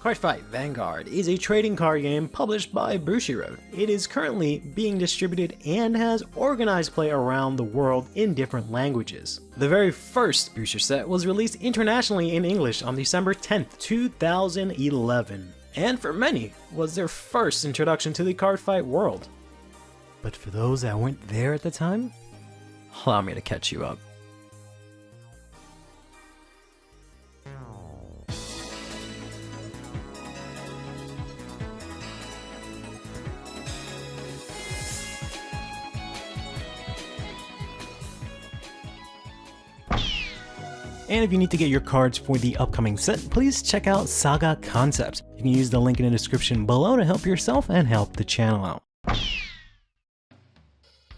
Cardfight Vanguard is a trading card game published by Bushiroad. It is currently being distributed and has organized play around the world in different languages. The very first booster set was released internationally in English on December 10th, 2011, and for many was their first introduction to the cardfight world. But for those that weren't there at the time, allow me to catch you up. And if you need to get your cards for the upcoming set, please check out Saga Concepts. You can use the link in the description below to help yourself and help the channel out.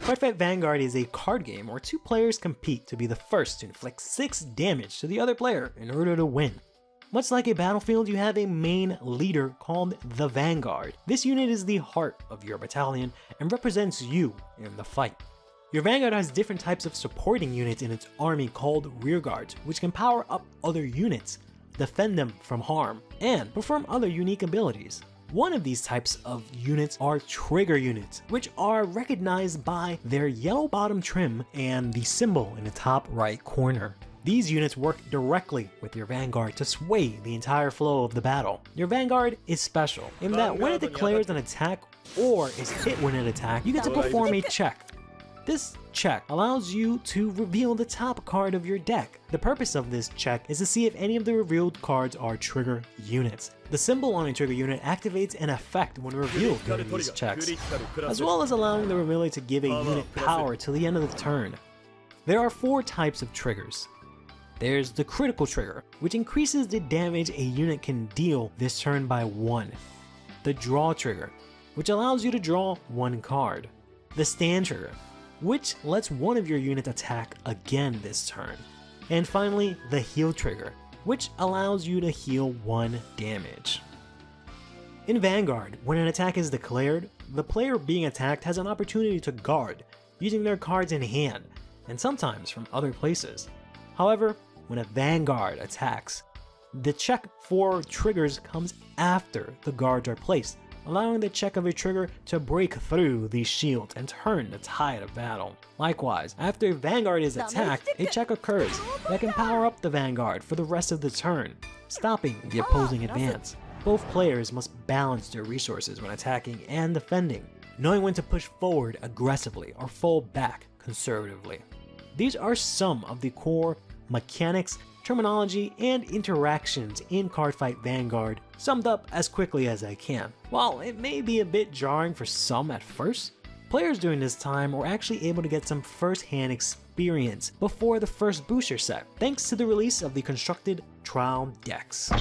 Cardfight Vanguard is a card game where two players compete to be the first to inflict 6 damage to the other player in order to win. Much like a battlefield, you have a main leader called the Vanguard. This unit is the heart of your battalion and represents you in the fight. Your Vanguard has different types of supporting units in its army called rearguards, which can power up other units, defend them from harm, and perform other unique abilities. One of these types of units are trigger units, which are recognized by their yellow bottom trim and the symbol in the top right corner. These units work directly with your Vanguard to sway the entire flow of the battle. Your Vanguard is special in that when it declares an attack or is hit when it attacks, you get to perform a check. This check allows you to reveal the top card of your deck. The purpose of this check is to see if any of the revealed cards are trigger units. The symbol on a trigger unit activates an effect when revealed during these checks, as well as allowing the revealer to give a unit power till the end of the turn. There are 4 types of triggers. There's the critical trigger, which increases the damage a unit can deal this turn by 1. The draw trigger, which allows you to draw 1 card. The stand trigger, which lets one of your units attack again this turn. And finally, the heal trigger, which allows you to heal 1 damage. In Vanguard, when an attack is declared, the player being attacked has an opportunity to guard, using their cards in hand, and sometimes from other places. However, when a Vanguard attacks, the check for triggers comes after the guards are placed, allowing the check of a trigger to break through these shields and turn the tide of battle. Likewise, after a Vanguard is attacked, a check occurs that can power up the Vanguard for the rest of the turn, stopping the opposing advance. Both players must balance their resources when attacking and defending, knowing when to push forward aggressively or fall back conservatively. These are some of the core mechanics, terminology, and interactions in Cardfight Vanguard, summed up as quickly as I can. While it may be a bit jarring for some at first, players during this time were actually able to get some first-hand experience before the first booster set, thanks to the release of the constructed trial decks.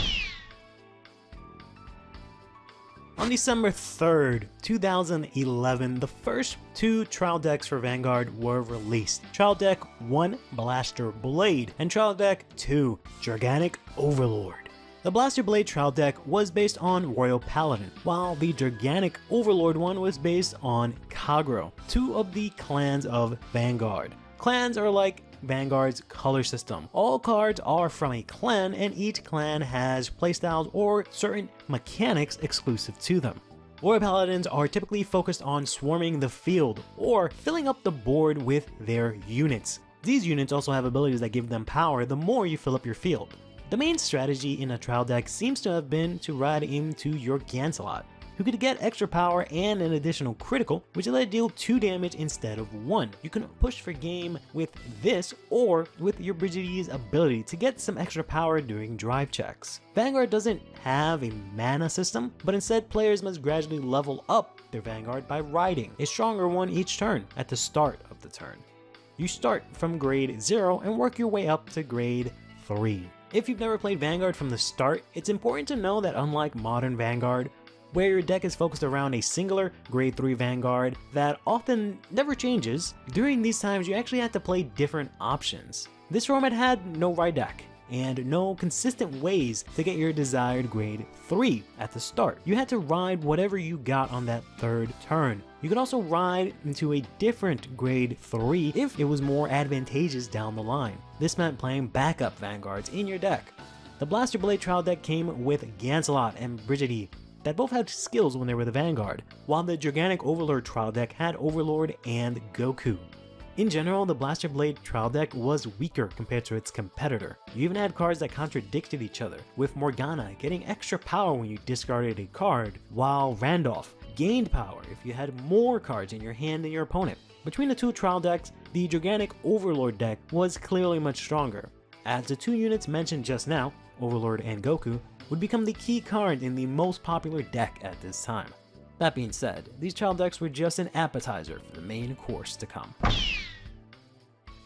On December 3rd, 2011, the first 2 trial decks for Vanguard were released. Trial Deck 1, Blaster Blade, and Trial Deck 2, Gigantic Overlord. The Blaster Blade trial deck was based on Royal Paladin, while the Gigantic Overlord one was based on Kagro, 2 of the clans of Vanguard. Clans are like Vanguard's color system. All cards are from a clan, and each clan has playstyles or certain mechanics exclusive to them. Royal Paladins are typically focused on swarming the field or filling up the board with their units. These units also have abilities that give them power the more you fill up your field. The main strategy in a trial deck seems to have been to ride into your Gancelot, who could get extra power and an additional critical, which let it deal 2 damage instead of 1. You can push for game with this or with your Brigide's ability to get some extra power during drive checks. Vanguard doesn't have a mana system, but instead players must gradually level up their Vanguard by riding a stronger one each turn at the start of the turn. You start from grade 0 and work your way up to grade 3. If you've never played Vanguard from the start, it's important to know that unlike modern Vanguard, where your deck is focused around a singular grade 3 Vanguard that often never changes, during these times you actually had to play different options. This format had no ride deck, and no consistent ways to get your desired grade 3 at the start. You had to ride whatever you got on that 3rd turn. You could also ride into a different grade 3 if it was more advantageous down the line. This meant playing backup Vanguards in your deck. The Blaster Blade trial deck came with Gancelot and Brigitte that both had skills when they were the Vanguard, while the Gigantic Overlord trial deck had Overlord and Goku. In general, the Blaster Blade trial deck was weaker compared to its competitor. You even had cards that contradicted each other, with Morgana getting extra power when you discarded a card, while Randolph gained power if you had more cards in your hand than your opponent. Between the two trial decks, the Gigantic Overlord deck was clearly much stronger, as the two units mentioned just now, Overlord and Goku, would become the key card in the most popular deck at this time. That being said, these trial decks were just an appetizer for the main course to come.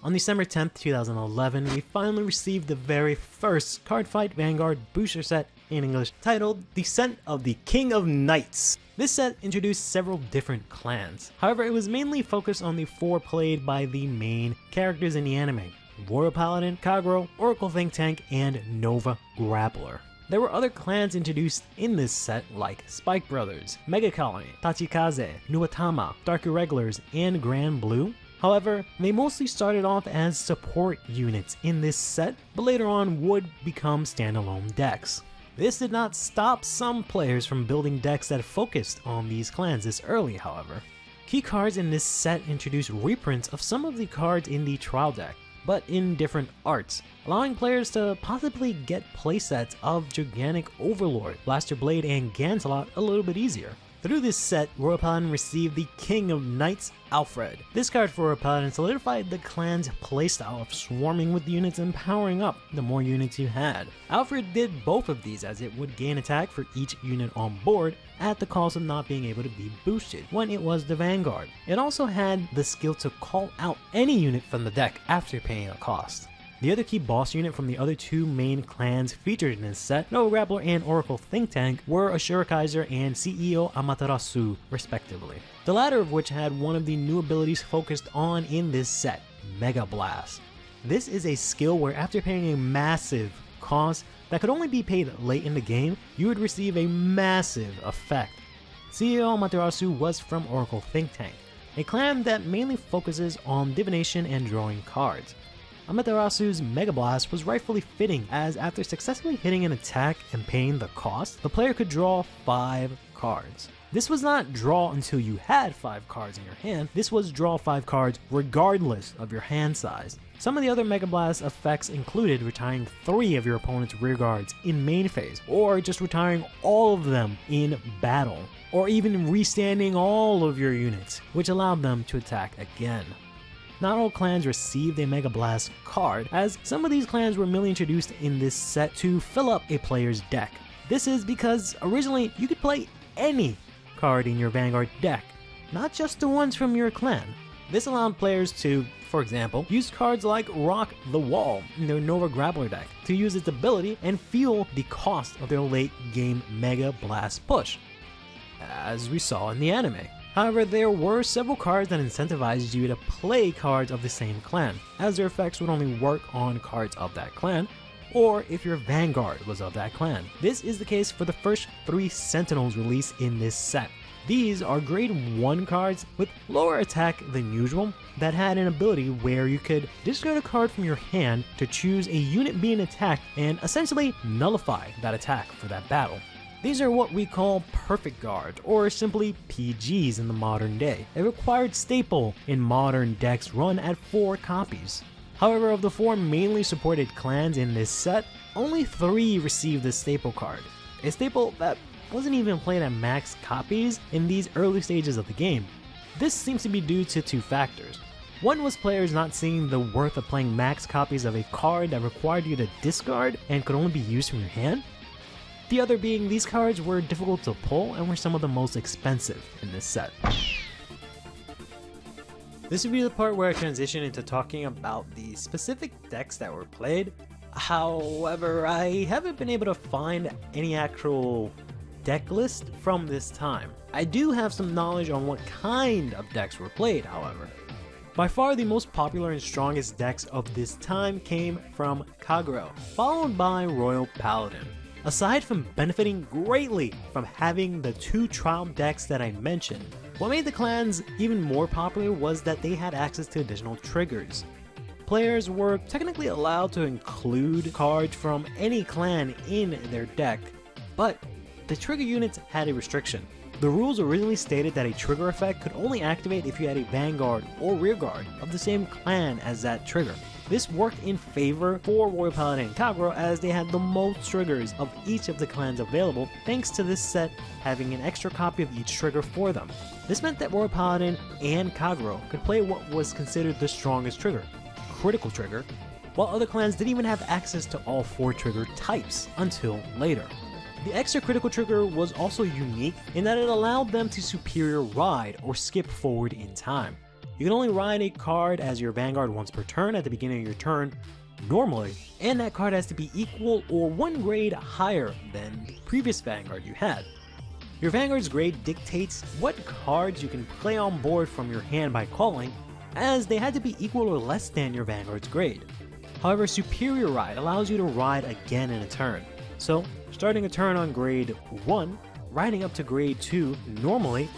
On December 10th, 2011, we finally received the very first Cardfight Vanguard booster set in English, titled Descent of the King of Knights. This set introduced several different clans. However, it was mainly focused on the 4 played by the main characters in the anime: Royal Paladin, Kagero, Oracle Think Tank, and Nova Grappler. There were other clans introduced in this set like Spike Brothers, Mega Colony, Tachikaze, Nuatama, Dark Irregulars, and Grand Blue. However, they mostly started off as support units in this set, but later on would become standalone decks. This did not stop some players from building decks that focused on these clans this early, however. Key cards in this set introduced reprints of some of the cards in the trial deck, but in different arts, allowing players to possibly get playsets of Gigantic Overlord, Blaster Blade, and Gancelot a little bit easier. Through this set, Royal Paladin received the King of Knights, Alfred. This card for Royal Paladin solidified the clan's playstyle of swarming with units and powering up the more units you had. Alfred did both of these, as it would gain attack for each unit on board at the cost of not being able to be boosted when it was the Vanguard. It also had the skill to call out any unit from the deck after paying a cost. The other key boss unit from the other two main clans featured in this set, Nova Grappler and Oracle Think Tank, were Ashura Kaiser and CEO Amaterasu, respectively. The latter of which had one of the new abilities focused on in this set, Mega Blast. This is a skill where after paying a massive cost that could only be paid late in the game, you would receive a massive effect. CEO Amaterasu was from Oracle Think Tank, a clan that mainly focuses on divination and drawing cards. Amaterasu's Mega Blast was rightfully fitting, as after successfully hitting an attack and paying the cost, the player could draw 5 cards. This was not draw until you had 5 cards in your hand, this was draw 5 cards regardless of your hand size. Some of the other Mega Blast effects included retiring 3 of your opponent's rear guards in main phase, or just retiring all of them in battle, or even restanding all of your units, which allowed them to attack again. Not all clans received a Mega Blast card, as some of these clans were merely introduced in this set to fill up a player's deck. This is because originally you could play any card in your Vanguard deck, not just the ones from your clan. This allowed players to, for example, use cards like Rock the Wall in their Nova Grappler deck to use its ability and feel the cost of their late game Mega Blast push, as we saw in the anime. However, there were several cards that incentivized you to play cards of the same clan, as their effects would only work on cards of that clan, or if your Vanguard was of that clan. This is the case for the first 3 Sentinels released in this set. These are grade 1 cards with lower attack than usual that had an ability where you could discard a card from your hand to choose a unit being attacked and essentially nullify that attack for that battle. These are what we call perfect guards, or simply PGs in the modern day, a required staple in modern decks run at 4 copies. However, of the 4 mainly supported clans in this set, only 3 received this staple card, a staple that wasn't even played at max copies in these early stages of the game. This seems to be due to 2 factors. One was players not seeing the worth of playing max copies of a card that required you to discard and could only be used from your hand. The other being these cards were difficult to pull and were some of the most expensive in this set. This would be the part where I transition into talking about the specific decks that were played. However, I haven't been able to find any actual deck list from this time. I do have some knowledge on what kind of decks were played, however. By far the most popular and strongest decks of this time came from Kagero, followed by Royal Paladin. Aside from benefiting greatly from having the 2 trial decks that I mentioned, what made the clans even more popular was that they had access to additional triggers. Players were technically allowed to include cards from any clan in their deck, but the trigger units had a restriction. The rules originally stated that a trigger effect could only activate if you had a Vanguard or Rearguard of the same clan as that trigger. This worked in favor for Royal Paladin and Kagero as they had the most triggers of each of the clans available, thanks to this set having an extra copy of each trigger for them. This meant that Royal Paladin and Kagero could play what was considered the strongest trigger, Critical Trigger, while other clans didn't even have access to all 4 trigger types until later. The extra critical trigger was also unique in that it allowed them to superior ride or skip forward in time. You can only ride a card as your Vanguard once per turn at the beginning of your turn normally, and that card has to be equal or 1 grade higher than the previous Vanguard you had. Your Vanguard's grade dictates what cards you can play on board from your hand by calling, as they had to be equal or less than your Vanguard's grade. However, superior ride allows you to ride again in a turn. So, starting a turn on grade 1, riding up to grade 2 normally,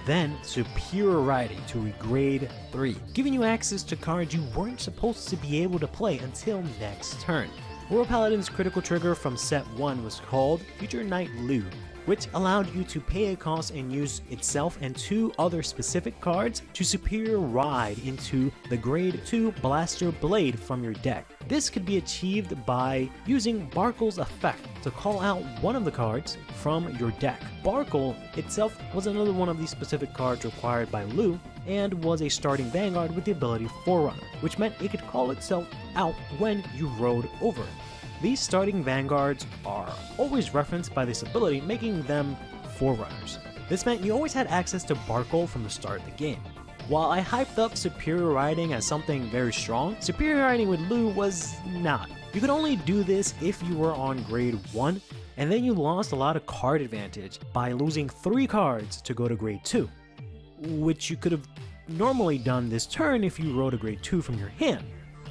then superior riding to a grade 3, giving you access to cards you weren't supposed to be able to play until next turn. Royal Paladin's critical trigger from set 1 was called Future Knight Lu, which allowed you to pay a cost and use itself and 2 other specific cards to superior ride into the grade 2 Blaster Blade from your deck. This could be achieved by using Barkle's effect to call out one of the cards from your deck. Barkle itself was another one of these specific cards required by Lu and was a starting Vanguard with the ability Forerunner, which meant it could call itself out when you rode over it. These starting Vanguards are always referenced by this ability, making them Forerunners. This meant you always had access to Barkle from the start of the game. While I hyped up superior riding as something very strong, superior riding with Lu was not. You could only do this if you were on grade 1, and then you lost a lot of card advantage by losing 3 cards to go to grade 2, which you could have normally done this turn if you rode a grade 2 from your hand.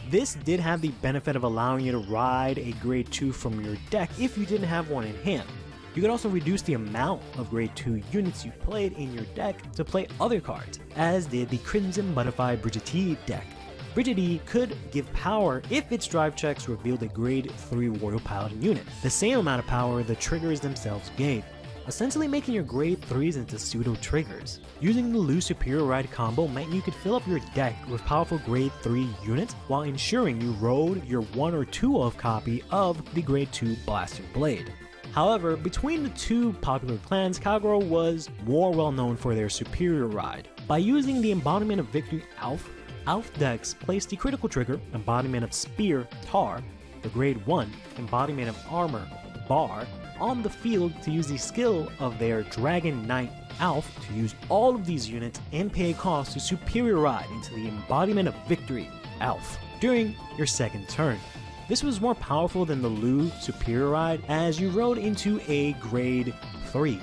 This did have the benefit of allowing you to ride a grade 2 from your deck if you didn't have one in hand. You could also reduce the amount of grade 2 units you played in your deck to play other cards, as did the Crimson Butterfly Brigitte deck. Brigitte could give power if its drive checks revealed a grade 3 Royal Paladin unit, the same amount of power the triggers themselves gave, essentially making your grade 3s into pseudo triggers. Using the Lu Superior Ride combo meant you could fill up your deck with powerful grade 3 units while ensuring you rode your 1 or 2 of copy of the grade 2 Blaster Blade. However, between the 2 popular clans, Kagero was more well known for their superior ride. By using the Embodiment of Victory Alf decks placed the critical trigger, Embodiment of Spear Tar, the grade 1 Embodiment of Armor Bar, on the field to use the skill of their Dragon Knight Alf to use all of these units and pay a cost to superior ride into the Embodiment of Victory Alf during your second turn. This was more powerful than the Lu Superior Ride as you rode into a grade 3.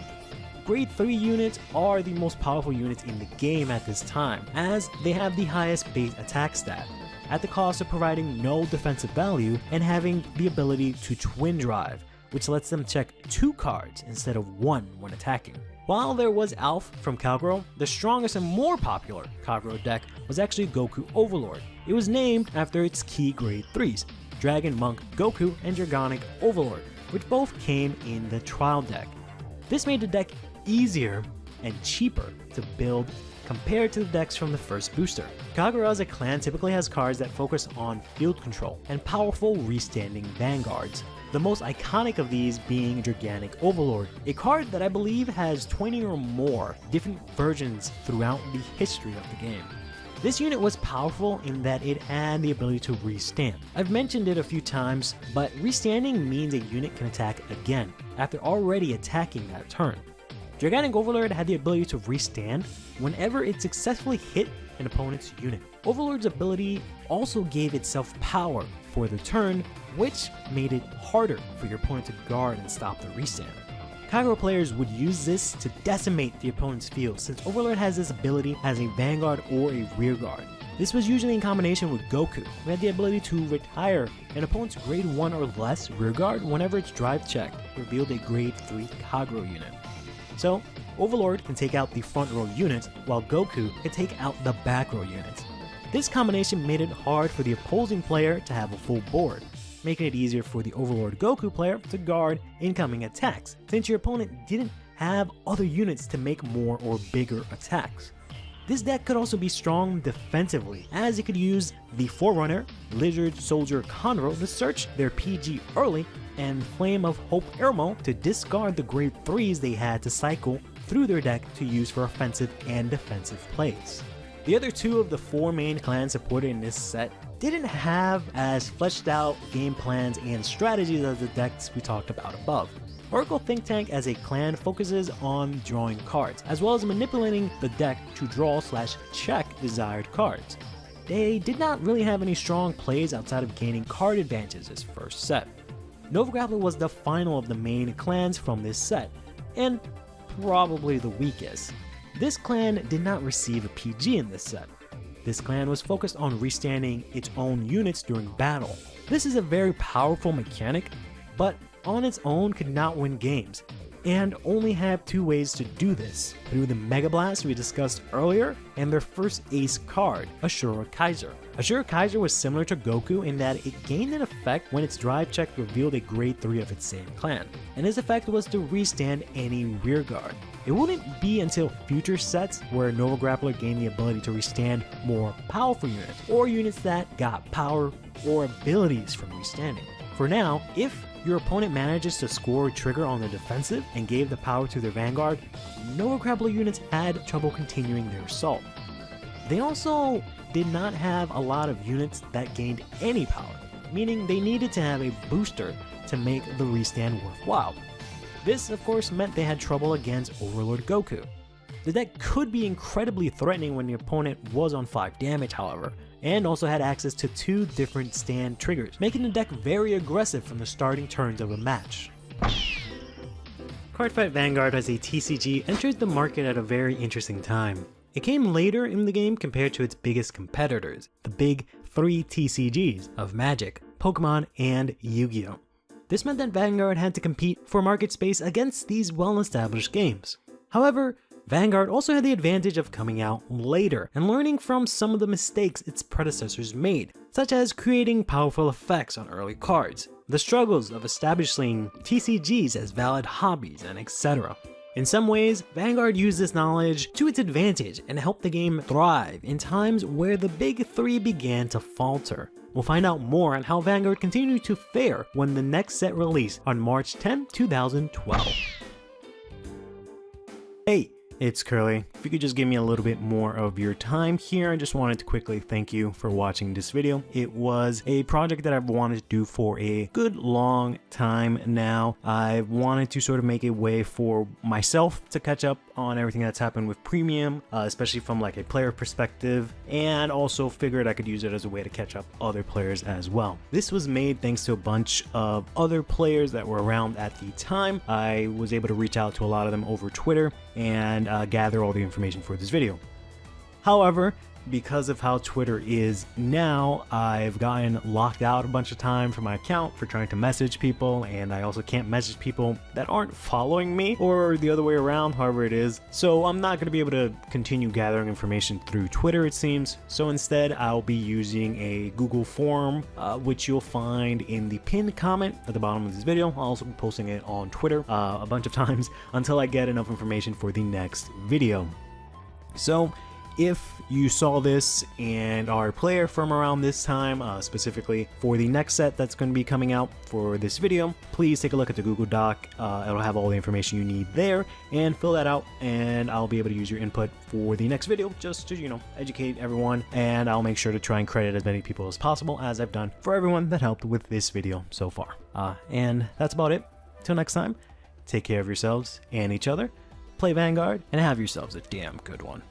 Grade 3 units are the most powerful units in the game at this time, as they have the highest base attack stat, at the cost of providing no defensive value and having the ability to twin drive, which lets them check 2 cards instead of 1 when attacking. While there was Alf from Kagero, the strongest and more popular Kagero deck was actually Goku Overlord. It was named after its key grade 3s, Dragon Monk Goku and Dragonic Overlord, which both came in the trial deck. This made the deck easier and cheaper to build compared to the decks from the first booster. Kagero as a clan typically has cards that focus on field control and powerful restanding vanguards, the most iconic of these being Dragonic Overlord, a card that I believe has 20 or more different versions throughout the history of the game. This unit was powerful in that it had the ability to restand. I've mentioned it a few times, but restanding means a unit can attack again after already attacking that turn. Dragonic Overlord had the ability to restand whenever it successfully hit an opponent's unit. Overlord's ability also gave itself power for the turn, which made it harder for your opponent to guard and stop the restand. Kagero players would use this to decimate the opponent's field, since Overlord has this ability as a Vanguard or a Rearguard. This was usually in combination with Goku, who had the ability to retire an opponent's grade 1 or less Rearguard whenever its drive check revealed a grade 3 Kagero unit. So, Overlord can take out the front row units, while Goku can take out the back row units. This combination made it hard for the opposing player to have a full board, making it easier for the Overlord Goku player to guard incoming attacks, since your opponent didn't have other units to make more or bigger attacks. This deck could also be strong defensively, as it could use the Forerunner, Lizard Soldier Conro to search their PG early, and Flame of Hope Ermo to discard the grade 3s they had to cycle through their deck to use for offensive and defensive plays. The other two of the 4 main clans supported in this set didn't have as fleshed out game plans and strategies as the decks we talked about above. Oracle Think Tank as a clan focuses on drawing cards, as well as manipulating the deck to draw/check desired cards. They did not really have any strong plays outside of gaining card advantages this first set. Nova Grappler was the final of the main clans from this set, and probably the weakest. This clan did not receive a PG in this set. This clan was focused on restanding its own units during battle. This is a very powerful mechanic, but on its own could not win games, and only have 2 ways to do this, through the Mega Blast we discussed earlier, and their first ace card, Ashura Kaiser. Ashura Kaiser was similar to Goku in that it gained an effect when its drive check revealed a grade 3 of its same clan, and his effect was to restand any rearguard. It wouldn't be until future sets where Nova Grappler gained the ability to restand more powerful units, or units that got power or abilities from restanding. For now, if your opponent manages to score a trigger on the defensive and gave the power to their Vanguard, Nova Grappler units had trouble continuing their assault. They also did not have a lot of units that gained any power, meaning they needed to have a booster to make the restand worthwhile. This of course meant they had trouble against Overlord Goku. The deck could be incredibly threatening when the opponent was on 5 damage however, and also had access to 2 different stand triggers, making the deck very aggressive from the starting turns of a match. Cardfight Vanguard as a TCG entered the market at a very interesting time. It came later in the game compared to its biggest competitors, the big 3 TCGs of Magic, Pokemon, and Yu-Gi-Oh! This meant that Vanguard had to compete for market space against these well-established games. However, Vanguard also had the advantage of coming out later and learning from some of the mistakes its predecessors made, such as creating powerful effects on early cards, the struggles of establishing TCGs as valid hobbies, and etc. In some ways, Vanguard used this knowledge to its advantage and helped the game thrive in times where the big 3 began to falter. We'll find out more on how Vanguard continued to fare when the next set released on March 10, 2012. Hey! It's Curly. If you could just give me a little bit more of your time here, I just wanted to quickly thank you for watching this video. It was a project that I've wanted to do for a good long time now. I've wanted to sort of make a way for myself to catch up on everything that's happened with Premium, especially from like a player perspective, and also figured I could use it as a way to catch up other players as well. This was made thanks to a bunch of other players that were around at the time. I was able to reach out to a lot of them over Twitter and gather all the information for this video. However, because of how Twitter is now, I've gotten locked out a bunch of time from my account for trying to message people, and I also can't message people that aren't following me, or the other way around, however it is. So I'm not going to be able to continue gathering information through Twitter, it seems. So instead, I'll be using a Google form, which you'll find in the pinned comment at the bottom of this video. I'll also be posting it on Twitter a bunch of times until I get enough information for the next video. So if you saw this and are a player from around this time, specifically for the next set that's going to be coming out for this video, please take a look at the Google Doc. It'll have all the information you need there, and fill that out, and I'll be able to use your input for the next video just to, you know, educate everyone, and I'll make sure to try and credit as many people as possible, as I've done for everyone that helped with this video so far. And that's about it. Till next time, take care of yourselves and each other, play Vanguard, and have yourselves a damn good one.